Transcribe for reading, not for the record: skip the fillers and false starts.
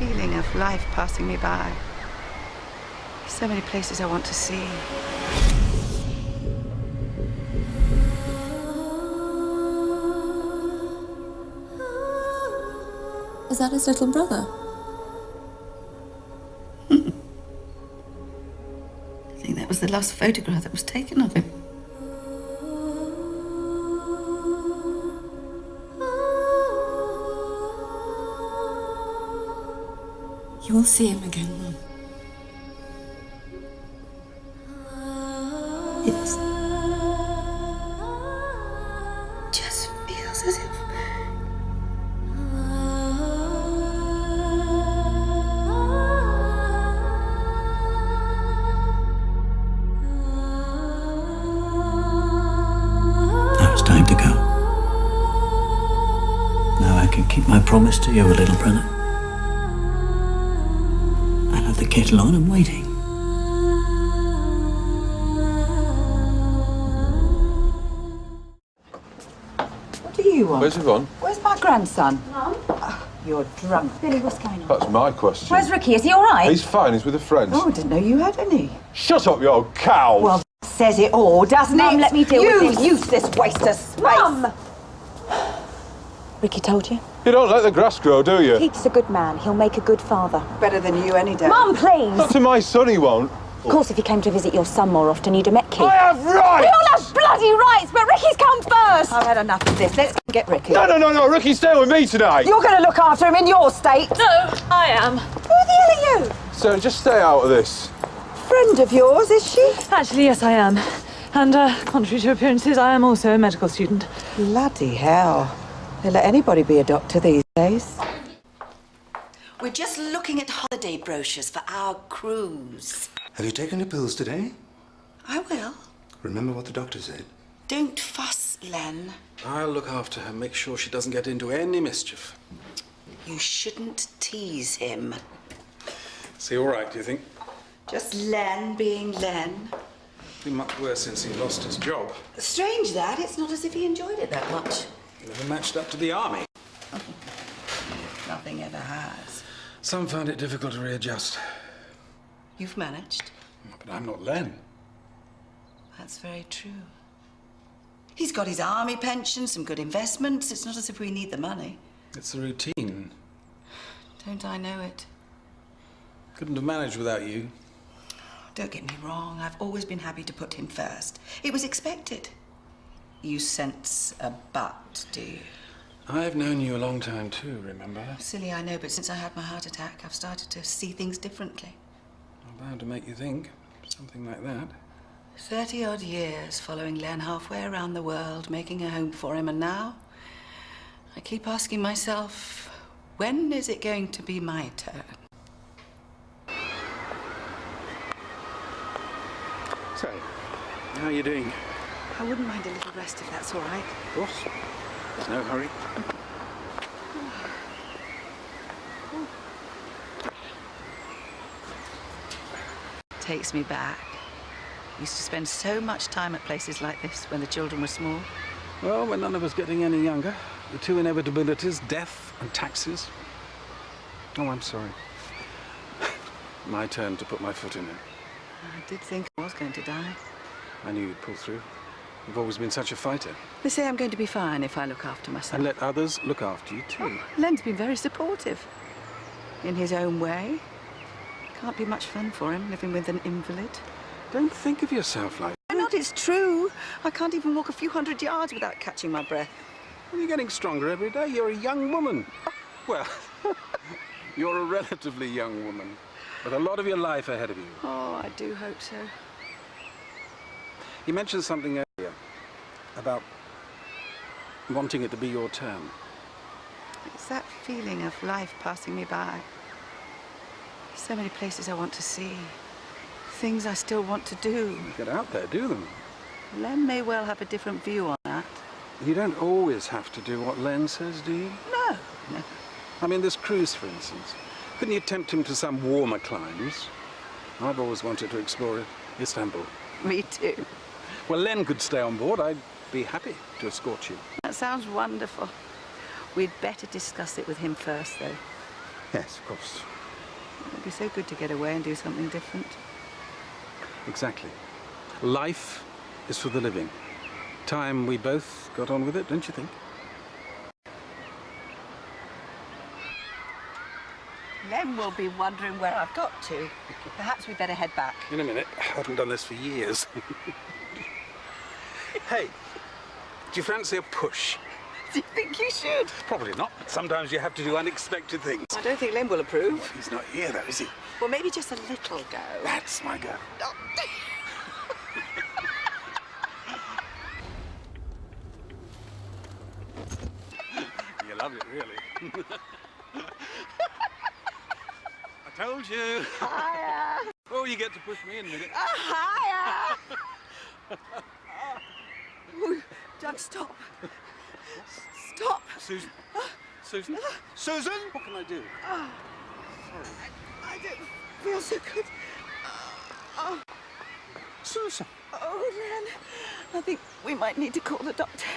feeling of life passing me by. So many places I want to see. Is that his little brother? I think that was the last photograph that was taken of him. You will see him again, Mum. It just feels as if... Now it's time to go. Now I can keep my promise to you, little brother. I'll have the kettle on and waiting. What do you want? Where's Yvonne? Where's my grandson? Mum? You're drunk. Billy, what's going on? That's my question. Where's Ricky? Is he all right? He's fine, he's with a friend. Oh, I didn't know you had any. Shut up, you old cow! Well, says it all, doesn't Mum, it? let me deal with this. You useless waste of space. Mum! Ricky told you? You don't let the grass grow, do you? Pete's a good man. He'll make a good father. Better than you any day. Mum, please! Not to my son, he won't. Of course, if you came to visit your son more often, you'd have met Keith. I have rights! We all have bloody rights, but Ricky's come first! I've had enough of this. Let's get Ricky. No, Ricky's staying with me tonight. You're going to look after him in your state. No, I am. Who the hell are you? So just stay out of this. Friend of yours, is she? Actually, yes, I am. And, contrary to appearances, I am also a medical student. Bloody hell. They let anybody be a doctor these days. We're just looking at holiday brochures for our cruise. Have you taken your pills today? I will. Remember what the doctor said. Don't fuss, Len. I'll look after her, make sure she doesn't get into any mischief. You shouldn't tease him. Is he all right, do you think? Just Len being Len. Been much worse since he lost his job. Strange that. It's not as if he enjoyed it that much. Never matched up to the army. Nothing ever has. Some found it difficult to readjust. You've managed. But I'm not Len. That's very true. He's got his army pension, some good investments. It's not as if we need the money. It's the routine. Don't I know it? Couldn't have managed without you. Don't get me wrong. I've always been happy to put him first. It was expected. You sense a but, do you? I've known you a long time too, remember? Silly, I know, but since I had my heart attack, I've started to see things differently. I'm bound to make you think. Something like that. 30-odd years following Len halfway around the world, making a home for him, and now I keep asking myself, when is it going to be my turn? So, how are you doing? I wouldn't mind a little rest if that's all right. Of course. There's no hurry. Takes me back. Used to spend so much time at places like this when the children were small. Well, we're none of us getting any younger. The two inevitabilities, death and taxes. Oh, I'm sorry. My turn to put my foot in it. I did think I was going to die. I knew you'd pull through. You've always been such a fighter. They say I'm going to be fine if I look after myself. And let others look after you too. Len's been very supportive. In his own way. Can't be much fun for him, living with an invalid. Don't think of yourself like Why not? It's true. I can't even walk a few hundred yards without catching my breath. Well, you're getting stronger every day. You're a young woman. Well, you're a relatively young woman, with a lot of your life ahead of you. Oh, I do hope so. You mentioned something earlier about wanting it to be your turn. It's that feeling of life passing me by. So many places I want to see. Things I still want to do. Get out there, do them. Len may well have a different view on that. You don't always have to do what Len says, do you? No, no. I mean, this cruise, for instance. Couldn't you tempt him to some warmer climes? I've always wanted to explore Istanbul. Me too. Well, Len could stay on board. I'd be happy to escort you. That sounds wonderful. We'd better discuss it with him first, though. Yes, of course. It'd be so good to get away and do something different. Exactly. Life is for the living. Time we both got on with it, don't you think? Len will be wondering where I've got to. Perhaps we'd better head back. In a minute. I haven't done this for years. Hey, do you fancy a push? Do you think you should? Probably not. Sometimes you have to do unexpected things. I don't think Len will approve. He's not here, though, is he? Well, maybe just a little go. That's my go. Oh. You love it, really. I told you. Hiya. Oh, you get to push me in a minute. Hiya. Ooh, Doug, stop. Stop. Susan? Susan? Susan? What can I do? Sorry. I don't feel so good. Susan? Oh, Len, I think we might need to call the doctor.